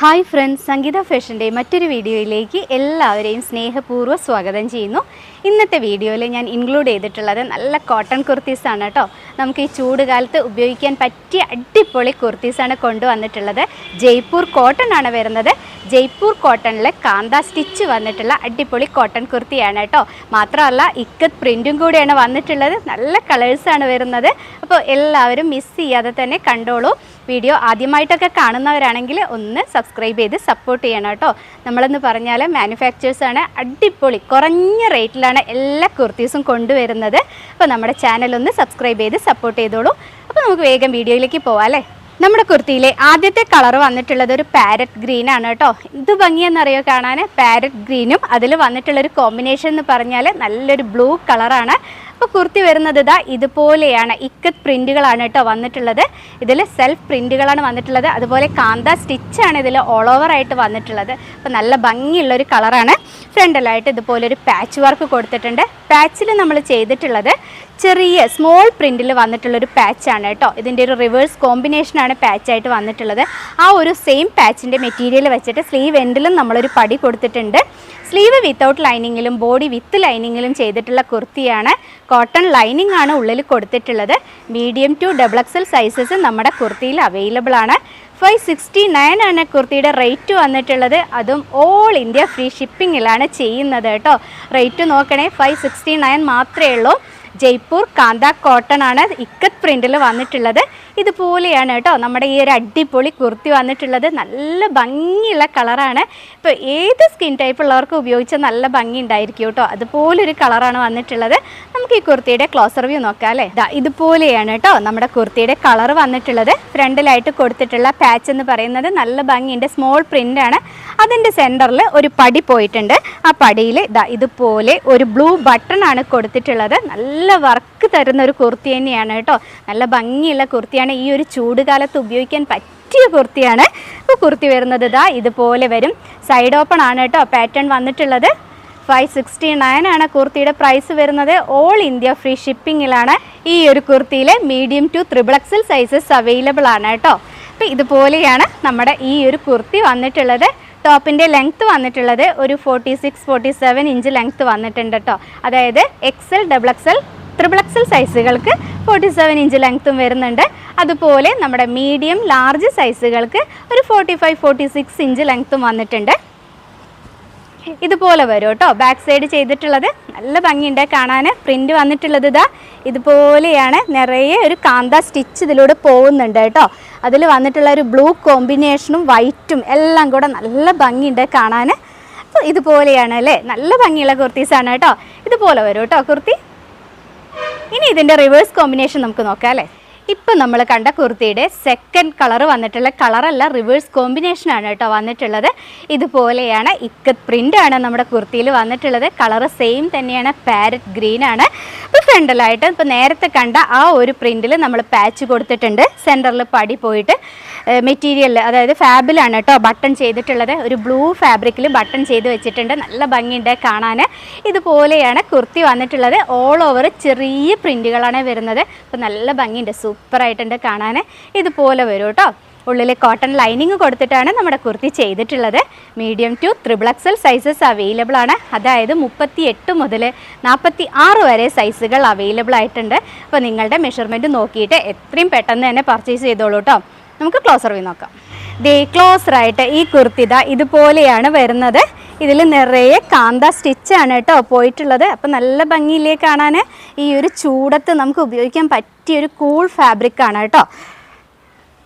Hi friends, സംഗീത ഫാഷൻ്റെ മറ്റൊരു വീഡിയോയിലേക്ക് എല്ലാവരെയും സ്നേഹപൂർവ്വം സ്വാഗതം ചെയ്യുന്നു. ഇന്നത്തെ വീഡിയോയിൽ ഞാൻ ഇൻക്ലൂഡ് ചെയ്തിട്ടുള്ളത് നല്ല കോട്ടൺ കുർത്തീസാണ് കേട്ടോ. നമുക്ക് ഈ ചൂട് കാലത്ത് ഉപയോഗിക്കാൻ പറ്റിയ അടിപൊളി കുർത്തീസാണ് കൊണ്ടുവന്നിട്ടുള്ളത്. ജയ്പൂർ കോട്ടൺ ആണ് വരുന്നത്. ജയ്പൂർ കോട്ടണിൽ കാന്ത സ്റ്റിച്ച് വന്നിട്ടുള്ള അടിപൊളി കോട്ടൺ കുർത്തിയാണ് കേട്ടോ. മാത്രമല്ല ഇക്കത്ത് പ്രിൻറ്റും കൂടിയാണ് വന്നിട്ടുള്ളത്. നല്ല കളേഴ്സാണ് വരുന്നത്. അപ്പോൾ എല്ലാവരും മിസ് ചെയ്യാതെ തന്നെ കണ്ടോളൂ. വീഡിയോ ആദ്യമായിട്ടൊക്കെ കാണുന്നവരാണെങ്കിൽ ഒന്ന് സബ്സ്ക്രൈബ് ചെയ്ത് സപ്പോർട്ട് ചെയ്യണം കേട്ടോ. നമ്മളെന്ന് പറഞ്ഞാൽ മാനുഫാക്ചേഴ്സാണ്, അടിപൊളി കുറഞ്ഞ റേറ്റിലാണ് എല്ലാ കുർത്തീസും കൊണ്ടുവരുന്നത്. അപ്പോൾ നമ്മുടെ ചാനലൊന്ന് സബ്സ്ക്രൈബ് ചെയ്ത് സപ്പോർട്ട് ചെയ്തോളൂ. അപ്പോൾ നമുക്ക് വേഗം വീഡിയോയിലേക്ക് പോവാം അല്ലേ. നമ്മുടെ കുർത്തിയിലെ ആദ്യത്തെ കളർ വന്നിട്ടുള്ളത് ഒരു പാരറ്റ് ഗ്രീൻ ആണ് കേട്ടോ. ഇത് ഭംഗിയെന്നറിയോ കാണാൻ. പാരറ്റ് ഗ്രീനും അതിൽ വന്നിട്ടുള്ളൊരു കോമ്പിനേഷൻ എന്ന് പറഞ്ഞാൽ നല്ലൊരു ബ്ലൂ കളറാണ്. അപ്പോൾ കുർത്തി വരുന്നത് ഇതാ ഇതുപോലെയാണ്. ഇക്കത്ത് പ്രിൻറ്റുകളാണ് കേട്ടോ വന്നിട്ടുള്ളത്. ഇതിൽ സെൽഫ് പ്രിൻറ്റുകളാണ് വന്നിട്ടുള്ളത്. അതുപോലെ കാന്ത സ്റ്റിച്ചാണ് ഇതിൽ ഓൾ ഓവറായിട്ട് വന്നിട്ടുള്ളത്. അപ്പോൾ നല്ല ഭംഗിയുള്ളൊരു കളറാണ്. ഫ്രണ്ടിലായിട്ട് ഇതുപോലൊരു പാച്ച് വർക്ക് കൊടുത്തിട്ടുണ്ട്. പാച്ചിൽ നമ്മൾ ചെയ്തിട്ടുള്ളത് ചെറിയ സ്മോൾ പ്രിൻറ്റിൽ വന്നിട്ടുള്ളൊരു പാച്ചാണ് കേട്ടോ. ഇതിൻ്റെ ഒരു റിവേഴ്സ് കോമ്പിനേഷനാണ് പാച്ചായിട്ട് വന്നിട്ടുള്ളത്. ആ ഒരു സെയിം പാച്ചിൻ്റെ മെറ്റീരിയൽ വെച്ചിട്ട് സ്ലീവ് എൻഡിലും നമ്മളൊരു പടി കൊടുത്തിട്ടുണ്ട്. സ്ലീവ് വിത്തൗട്ട് ലൈനിങ്ങിലും ബോഡി വിത്ത് ലൈനിങ്ങിലും ചെയ്തിട്ടുള്ള കുർത്തിയാണ്. കോട്ടൺ ലൈനിങ് ആണ് ഉള്ളിൽ കൊടുത്തിട്ടുള്ളത്. മീഡിയം ടു XXL സൈസസ് നമ്മുടെ കുർത്തിയിൽ അവൈലബിൾ ആണ്. 569 ആണ് കുർത്തിയുടെ റേറ്റ് വന്നിട്ടുള്ളത്. അതും ഓൾ ഇന്ത്യ ഫ്രീ ഷിപ്പിങ്ങിലാണ് ചെയ്യുന്നത് കേട്ടോ. റേറ്റ് നോക്കണേ, 569 മാത്രമേ ഉള്ളൂ. ജയ്പൂർ കാന്ത കോട്ടൺ ആണ് ഇക്കത്ത് പ്രിൻറ്റിൽ വന്നിട്ടുള്ളത്. ഇതുപോലെയാണ് കേട്ടോ നമ്മുടെ ഈ ഒരു അടിപൊളി കുർത്തി വന്നിട്ടുള്ളത്. നല്ല ഭംഗിയുള്ള കളറാണ്. ഇപ്പോൾ ഏത് സ്കിൻ ടൈപ്പ് ഉള്ളവർക്ക് ഉപയോഗിച്ചാൽ നല്ല ഭംഗി ഉണ്ടായിരിക്കും കേട്ടോ. അതുപോലൊരു കളറാണ് വന്നിട്ടുള്ളത്. നമുക്ക് ഈ കുർത്തിയുടെ ക്ലോസർ വ്യൂ നോക്കാം അല്ലേ. ഇതുപോലെയാണ് കേട്ടോ നമ്മുടെ കുർത്തിയുടെ കളർ വന്നിട്ടുള്ളത്. ഫ്രണ്ടിലായിട്ട് കൊടുത്തിട്ടുള്ള പാച്ച് എന്ന് പറയുന്നത് നല്ല ഭംഗിയുണ്ട്, സ്മോൾ പ്രിൻ്റാണ്. അതിൻ്റെ സെൻറ്ററിൽ ഒരു പടി പോയിട്ടുണ്ട്. ആ പടിയിൽ ഇതുപോലെ ഒരു ബ്ലൂ ബട്ടൺ ആണ് കൊടുത്തിട്ടുള്ളത്. നല്ല വർക്ക് തരുന്ന ഒരു കുർത്തി തന്നെയാണ് കേട്ടോ. നല്ല ഭംഗിയുള്ള കുർത്തിയാണ്. ഈ ഒരു ചൂട് കാലത്ത് ഉപയോഗിക്കാൻ പറ്റിയ കുർത്തിയാണ്. അപ്പോൾ കുർത്തി വരുന്നത് ഇതുപോലെ വരും. സൈഡ് ഓപ്പൺ ആണ് കേട്ടോ പാറ്റേൺ വന്നിട്ടുള്ളത്. 569 ആണ് കുർത്തിയുടെ പ്രൈസ് വരുന്നത്. ഓൾ ഇന്ത്യ ഫ്രീ ഷിപ്പിങ്ങിലാണ്. ഈ ഒരു കുർത്തിയിൽ medium to XXL sizes available ആണ് കേട്ടോ. അപ്പോൾ ഇതുപോലെയാണ് നമ്മുടെ ഈ ഒരു കുർത്തി വന്നിട്ടുള്ളത്. ടോപ്പിൻ്റെ ലെങ്ത്ത് വന്നിട്ടുള്ളത് ഒരു 46-47 ഇഞ്ച് ലെങ്ത്ത് വന്നിട്ടുണ്ട് കേട്ടോ. അതായത് XL, XXL, XXL സൈസുകൾക്ക് 47 ഇഞ്ച് ലെങ്ത്തും വരുന്നുണ്ട്. അതുപോലെ നമ്മുടെ മീഡിയം ലാർജ് സൈസുകൾക്ക് ഒരു 45-46 ഇഞ്ച് ലെങ്ത്തും വന്നിട്ടുണ്ട്. ഇതുപോലെ വരും കേട്ടോ. ബാക്ക് സൈഡ് ചെയ്തിട്ടുള്ളത് നല്ല ഭംഗിയുണ്ട് കാണാൻ. പ്രിൻ്റ് വന്നിട്ടുള്ളത് ഇതുപോലെയാണ്. നിറയെ ഒരു കാന്ത സ്റ്റിച്ച് ഇതിലൂടെ പോകുന്നുണ്ട് കേട്ടോ. അതിൽ വന്നിട്ടുള്ള ഒരു ബ്ലൂ കോമ്പിനേഷനും വൈറ്റും എല്ലാം കൂടെ നല്ല ഭംഗിയുണ്ട് കാണാൻ. അപ്പോൾ ഇതുപോലെയാണ് അല്ലേ. നല്ല ഭംഗിയുള്ള കുർത്തീസാണ് കേട്ടോ. ഇതുപോലെ വരും കേട്ടോ കുർത്തി. ഇനി ഇതിൻ്റെ റിവേഴ്സ് കോമ്പിനേഷൻ നമുക്ക് നോക്കാം അല്ലേ. ഇപ്പം നമ്മൾ കണ്ട കുർത്തിയുടെ സെക്കൻഡ് കളർ വന്നിട്ടുള്ള കളറല്ല, റിവേഴ്സ് കോമ്പിനേഷനാണ് കേട്ടോ വന്നിട്ടുള്ളത്. ഇതുപോലെയാണ് ഇക്കത്ത് പ്രിൻ്റാണ് നമ്മുടെ കുർത്തിയിൽ വന്നിട്ടുള്ളത്. കളറ് സെയിം തന്നെയാണ്, പാരറ്റ് ഗ്രീൻ ആണ്. ഇപ്പോൾ ഫ്രണ്ടിലായിട്ട് ഇപ്പോൾ നേരത്തെ കണ്ട ആ ഒരു പ്രിൻറ്റിൽ നമ്മൾ പാച്ച് കൊടുത്തിട്ടുണ്ട്. സെൻറ്ററിൽ പടി പോയിട്ട് മെറ്റീരിയൽ അതായത് ഫാബിലാണ് കേട്ടോ ബട്ടൺ ചെയ്തിട്ടുള്ളത്. ഒരു ബ്ലൂ ഫാബ്രിക്കിൽ ബട്ടൺ ചെയ്ത് വെച്ചിട്ടുണ്ട്. നല്ല ഭംഗിയുണ്ട് കാണാൻ. ഇതുപോലെയാണ് കുർത്തി വന്നിട്ടുള്ളത്. ഓൾ ഓവർ ചെറിയ പ്രിൻറ്റുകളാണ് വരുന്നത്. അപ്പോൾ നല്ല ഭംഗിയുണ്ട്, സൂപ്പറായിട്ടുണ്ട് കാണാൻ. ഇതുപോലെ വരും കേട്ടോ. ഉള്ളിൽ കോട്ടൺ ലൈനിങ് കൊടുത്തിട്ടാണ് നമ്മുടെ കുർത്തി ചെയ്തിട്ടുള്ളത്. Medium to XXL sizes available ആണ്. അതായത് 38 മുതൽ 46 വരെ സൈസുകൾ അവൈലബിൾ ആയിട്ടുണ്ട്. അപ്പോൾ നിങ്ങളുടെ മെഷർമെൻറ്റ് നോക്കിയിട്ട് എത്രയും പെട്ടെന്ന് തന്നെ പർച്ചേസ് ചെയ്തോളൂ കേട്ടോ. നമുക്ക് ക്ലോസർ വ്യൂ നോക്കാം. ക്ലോസറായിട്ട് ഈ കുർത്തി ഇതുപോലെയാണ് വരുന്നത്. ഇതിൽ നിറയെ കാന്ത സ്റ്റിച്ചാണ് കേട്ടോ പോയിട്ടുള്ളത്. അപ്പം നല്ല ഭംഗിയില്ലേ കാണാൻ. ഈ ഒരു ചൂടത്ത് നമുക്ക് ഉപയോഗിക്കാൻ പറ്റിയൊരു കൂൾ ഫാബ്രിക്കാണ് കേട്ടോ.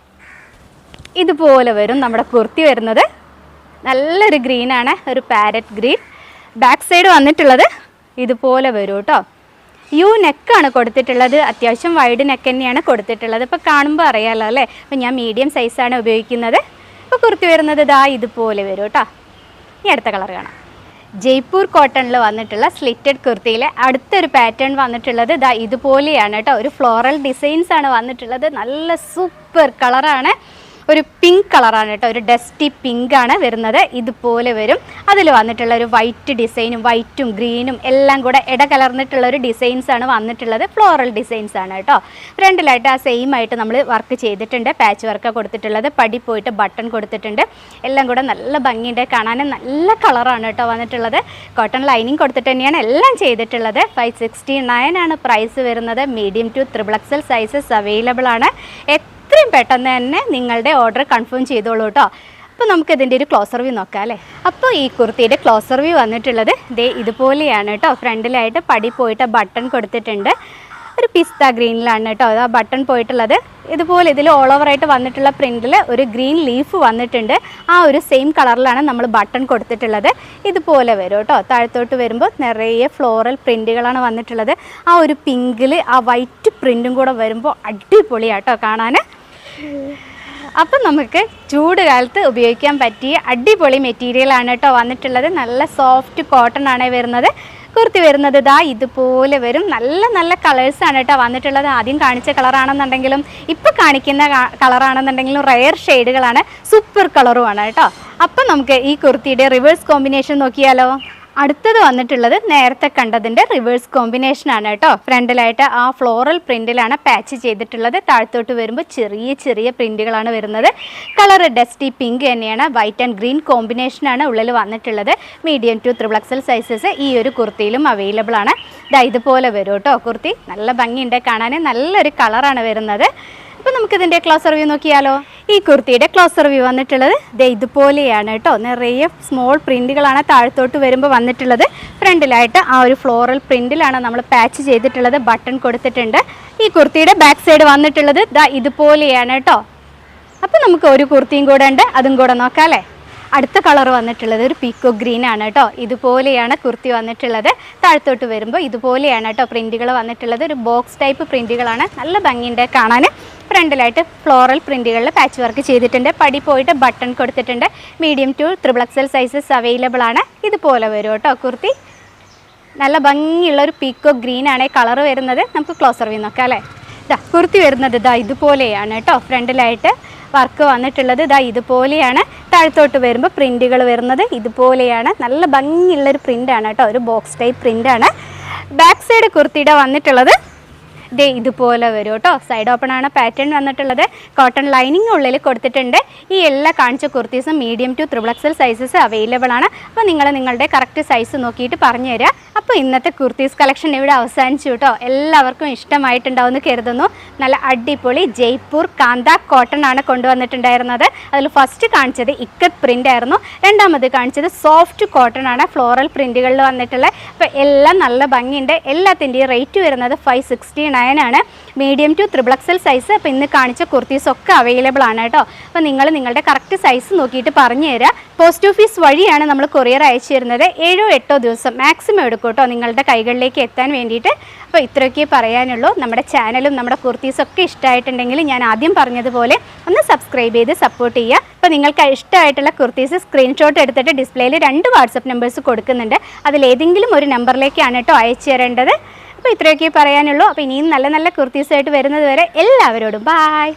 ഇതുപോലെ വരും നമ്മുടെ കുർത്തി വരുന്നത്. നല്ലൊരു ഗ്രീനാണ്, ഒരു പാരറ്റ് ഗ്രീൻ. ബാക്ക് സൈഡ് വന്നിട്ടുള്ളത് ഇതുപോലെ വരും കേട്ടോ. യു നെക്കാണ് കൊടുത്തിട്ടുള്ളത്. അത്യാവശ്യം വൈഡ് നെക്ക് തന്നെയാണ് കൊടുത്തിട്ടുള്ളത്. ഇപ്പോൾ കാണുമ്പോൾ അറിയാമല്ലോ അല്ലേ. അപ്പോൾ ഞാൻ മീഡിയം സൈസാണ് ഉപയോഗിക്കുന്നത്. അപ്പോൾ കുർത്തി വരുന്നത് ഇതുപോലെ വരും കേട്ടോ. ഇനി അടുത്ത കളർ കാണാം. ജയ്പൂർ കോട്ടണിൽ വന്നിട്ടുള്ള സ്ലിറ്റഡ് കുർത്തിയിലെ അടുത്തൊരു പാറ്റേൺ വന്നിട്ടുള്ളത് ഇതുപോലെയാണ് കേട്ടോ. ഒരു ഫ്ലോറൽ ഡിസൈൻസ് ആണ് വന്നിട്ടുള്ളത്. നല്ല സൂപ്പർ കളറാണ്. ഒരു പിങ്ക് കളറാണ് കേട്ടോ, ഒരു ഡസ്റ്റി പിങ്ക് ആണ് വരുന്നത്. ഇതുപോലെ വരും. അതിൽ വന്നിട്ടുള്ള ഒരു വൈറ്റ് ഡിസൈനും വൈറ്റും ഗ്രീനും എല്ലാം കൂടെ ഇടകലർന്നിട്ടുള്ള ഒരു ഡിസൈൻസ് ആണ് വന്നിട്ടുള്ളത്. ഫ്ലോറൽ ഡിസൈൻസ് ആണ് കേട്ടോ. ഫ്രണ്ടിലായിട്ട് ആ സെയിം ആയിട്ട് നമ്മൾ വർക്ക് ചെയ്തിട്ടുണ്ട്. പാച്ച് വർക്ക് കൊടുത്തിട്ടുള്ളത്. പടി പോയിട്ട് ബട്ടൺ കൊടുത്തിട്ടുണ്ട്. എല്ലാം കൂടെ നല്ല ഭംഗിയുണ്ട് കാണാൻ. നല്ല കളറാണ് കേട്ടോ വന്നിട്ടുള്ളത്. കോട്ടൺ ലൈനിങ് കൊടുത്തിട്ട് തന്നെയാണ് എല്ലാം ചെയ്തിട്ടുള്ളത്. 569 ആണ് പ്രൈസ് വരുന്നത്. Medium to XXL sizes available ആണ്. എത്രയും പെട്ടെന്ന് തന്നെ നിങ്ങളുടെ ഓർഡർ കൺഫേം ചെയ്തോളൂ കേട്ടോ. അപ്പോൾ നമുക്ക് ഇതിൻ്റെ ഒരു ക്ലോസർ വ്യൂ നോക്കാം അല്ലേ. അപ്പോൾ ഈ കുർത്തിയുടെ ക്ലോസർ വ്യൂ വന്നിട്ടുള്ളത് ദേ ഇതുപോലെയാണ് കേട്ടോ. ഫ്രണ്ടിലായിട്ട് പടി പോയിട്ട് ബട്ടൺ കൊടുത്തിട്ടുണ്ട്. ഒരു പിസ്ത ഗ്രീനിലാണ് കേട്ടോ ആ ബട്ടൺ പോയിട്ടുള്ളത്. ഇതുപോലെ ഇതിൽ ഓൾ ഓവറായിട്ട് വന്നിട്ടുള്ള പ്രിൻറ്റിൽ ഒരു ഗ്രീൻ ലീഫ് വന്നിട്ടുണ്ട്. ആ ഒരു സെയിം കളറിലാണ് നമ്മൾ ബട്ടൺ കൊടുത്തിട്ടുള്ളത്. ഇതുപോലെ വരും കേട്ടോ. താഴത്തോട്ട് വരുമ്പോൾ നിറയെ ഫ്ലോറൽ പ്രിൻറ്റുകളാണ് വന്നിട്ടുള്ളത്. ആ ഒരു പിങ്കിൽ ആ വൈറ്റ് പ്രിൻറ്റും കൂടെ വരുമ്പോൾ അടിപൊളിയാട്ടോ കാണാൻ. അപ്പം നമുക്ക് ചൂട് കാലത്ത് ഉപയോഗിക്കാൻ പറ്റിയ അടിപൊളി മെറ്റീരിയലാണ് കേട്ടോ വന്നിട്ടുള്ളത്. നല്ല സോഫ്റ്റ് കോട്ടൺ ആണ് വരുന്നത്. കുർത്തി വരുന്നത് ഇതാ ഇതുപോലെ വരും. നല്ല നല്ല കളേഴ്സാണ് കേട്ടോ വന്നിട്ടുള്ളത്. ആദ്യം കാണിച്ച കളറാണെന്നുണ്ടെങ്കിലും ഇപ്പോൾ കാണിക്കുന്ന കളറാണെന്നുണ്ടെങ്കിലും റെയർ ഷെയ്ഡുകളാണ്. സൂപ്പർ കളറുമാണ് കേട്ടോ. അപ്പം നമുക്ക് ഈ കുർത്തിയുടെ റിവേഴ്സ് കോമ്പിനേഷൻ നോക്കിയാലോ. അടുത്തത് വന്നിട്ടുള്ളത് നേരത്തെ കണ്ടതിൻ്റെ റിവേഴ്സ് കോമ്പിനേഷനാണ് കേട്ടോ. ഫ്രണ്ടിലായിട്ട് ആ ഫ്ലോറൽ പ്രിൻറ്റിലാണ് പാച്ച് ചെയ്തിട്ടുള്ളത്. താഴത്തോട്ട് വരുമ്പോൾ ചെറിയ ചെറിയ പ്രിൻറ്റുകളാണ് വരുന്നത്. കളർ ഡസ്റ്റി പിങ്ക് തന്നെയാണ്. വൈറ്റ് ആൻഡ് ഗ്രീൻ കോമ്പിനേഷനാണ് ഉള്ളിൽ വന്നിട്ടുള്ളത്. മീഡിയം ടു XXL സൈസസ് ഈ ഒരു കുർത്തിയിലും അവൈലബിൾ ആണ്. ഇതുപോലെ വരും കേട്ടോ കുർത്തി. നല്ല ഭംഗിയുണ്ട് കാണാൻ. നല്ലൊരു കളറാണ് വരുന്നത്. അപ്പോൾ നമുക്കിതിൻ്റെ ക്ലോസർ വ്യൂ നോക്കിയാലോ. ഈ കുർത്തിയുടെ ക്ലോസർ വ്യൂ വന്നിട്ടുള്ളത് ദേ ഇതുപോലെയാണ് കേട്ടോ. നിറയെ സ്മോൾ പ്രിൻറ്റുകളാണ് താഴത്തോട്ട് വരുമ്പോൾ വന്നിട്ടുള്ളത്. ഫ്രണ്ടിലായിട്ട് ആ ഒരു ഫ്ലോറൽ പ്രിൻറ്റിലാണ് നമ്മൾ പാച്ച് ചെയ്തിട്ടുള്ളത്. ബട്ടൺ കൊടുത്തിട്ടുണ്ട്. ഈ കുർത്തിയുടെ ബാക്ക് സൈഡ് വന്നിട്ടുള്ളത് ദാ ഇതുപോലെയാണ് കേട്ടോ. അപ്പോൾ നമുക്ക് ഒരു കുർത്തിയും കൂടെ ഉണ്ട്, അതും കൂടെ നോക്കാം അല്ലേ. അടുത്ത കളർ വന്നിട്ടുള്ളത് ഒരു പീക്കോ ഗ്രീൻ ആണ് കേട്ടോ. ഇതുപോലെയാണ് കുർത്തി വന്നിട്ടുള്ളത്. താഴത്തോട്ട് വരുമ്പോൾ ഇതുപോലെയാണ് കേട്ടോ പ്രിൻറ്റുകൾ വന്നിട്ടുള്ളത്. ഒരു ബോക്സ് ടൈപ്പ് പ്രിൻറ്റുകളാണ്. നല്ല ഭംഗിയുണ്ട് കാണാൻ. ഫ്രണ്ടിലായിട്ട് ഫ്ലോറൽ പ്രിൻറ്റുകളിൽ പാച്ച് വർക്ക് ചെയ്തിട്ടുണ്ട്. പടി പോയിട്ട് ബട്ടൺ കൊടുത്തിട്ടുണ്ട്. Medium to XXL sizes available ആണ്. ഇതുപോലെ വരും കേട്ടോ കുർത്തി. നല്ല ഭംഗിയുള്ള ഒരു പീക്കോ ഗ്രീൻ ആണ് കളർ വരുന്നത്. നമുക്ക് ക്ലോസർ വ്യൂ നോക്കാം അല്ലേ. കുർത്തി വരുന്നത് ഇതാ ഇതുപോലെയാണ് കേട്ടോ. ഫ്രണ്ടിലായിട്ട് വർക്ക് വന്നിട്ടുള്ളത് ഇതാ ഇതുപോലെയാണ്. താഴത്തോട്ട് വരുമ്പോൾ പ്രിൻറ്റുകൾ വരുന്നത് ഇതുപോലെയാണ്. നല്ല ഭംഗിയുള്ളൊരു പ്രിൻ്റാണ് കേട്ടോ. ഒരു ബോക്സ് ടൈപ്പ് പ്രിൻ്റാണ്. ബാക്ക് സൈഡ് കുർത്തിയുടെ വന്നിട്ടുള്ളത് ദേ ഇതുപോലെ വരും കേട്ടോ. സൈഡ് ഓപ്പൺ ആണ് പാറ്റേൺ വന്നിട്ടുള്ളത്. കോട്ടൺ ലൈനിങ് ഉള്ളിൽ കൊടുത്തിട്ടുണ്ട്. ഈ എല്ലാ കാണിച്ച കുർത്തീസും medium to XXL sizes available ആണ്. അപ്പോൾ നിങ്ങൾ നിങ്ങളുടെ കറക്റ്റ് സൈസ് നോക്കിയിട്ട് പറഞ്ഞു തരിക. അപ്പോൾ ഇന്നത്തെ കുർത്തീസ് കളക്ഷൻ ഇവിടെ അവസാനിച്ചു കേട്ടോ. എല്ലാവർക്കും ഇഷ്ടമായിട്ടുണ്ടാവുമെന്ന് കരുതുന്നു. നല്ല അടിപൊളി ജയ്പൂർ കാന്ത കോട്ടൺ ആണ് കൊണ്ടുവന്നിട്ടുണ്ടായിരുന്നത്. അതിൽ ഫസ്റ്റ് കാണിച്ചത് ഇക്കത്ത് പ്രിൻ്റ് ആയിരുന്നു. രണ്ടാമത് കാണിച്ചത് സോഫ്റ്റ് കോട്ടൺ ആണ് ഫ്ലോറൽ പ്രിൻറ്റുകളിൽ വന്നിട്ടുള്ളത്. അപ്പോൾ എല്ലാം നല്ല ഭംഗിയുണ്ട്. എല്ലാത്തിൻ്റെയും റേറ്റ് വരുന്നത് 569 ആണ്. Medium to XXL size. അപ്പോൾ ഇന്ന് കാണിച്ച കുർത്തീസൊക്കെ അവൈലബിൾ ആണ് കേട്ടോ. അപ്പോൾ നിങ്ങൾ നിങ്ങളുടെ കറക്റ്റ് സൈസ് നോക്കിയിട്ട് പറഞ്ഞു തരിക. പോസ്റ്റ് ഓഫീസ് വഴിയാണ് നമ്മൾ കൊറിയർ അയച്ചു തരുന്നത്. 7-8 ദിവസം മാക്സിമം എടുക്കും കേട്ടോ നിങ്ങളുടെ കൈകളിലേക്ക് എത്താൻ വേണ്ടിയിട്ട്. അപ്പോൾ ഇത്രയൊക്കെ പറയാനുള്ളൂ. നമ്മുടെ ചാനലും നമ്മുടെ കുർത്തീസൊക്കെ ഇഷ്ടമായിട്ടുണ്ടെങ്കിൽ ഞാൻ ആദ്യം പറഞ്ഞതുപോലെ ഒന്ന് സബ്സ്ക്രൈബ് ചെയ്ത് സപ്പോർട്ട് ചെയ്യുക. അപ്പോൾ നിങ്ങൾക്ക് ഇഷ്ടമായിട്ടുള്ള കുർത്തീസ് സ്ക്രീൻഷോട്ട് എടുത്തിട്ട് ഡിസ്പ്ലേയിൽ 2 വാട്സപ്പ് നമ്പേഴ്സ് കൊടുക്കുന്നുണ്ട്. അതിലേതെങ്കിലും ഒരു നമ്പറിലേക്കാണ് കേട്ടോ അയച്ചു തരേണ്ടത്. അപ്പോൾ ഇത്രയൊക്കെ പറയാനുള്ളൂ. അപ്പോൾ ഇനിയും നല്ല നല്ല കുർത്തീസായിട്ട് വരുന്നത് വരെ എല്ലാവരോടും ബായ്.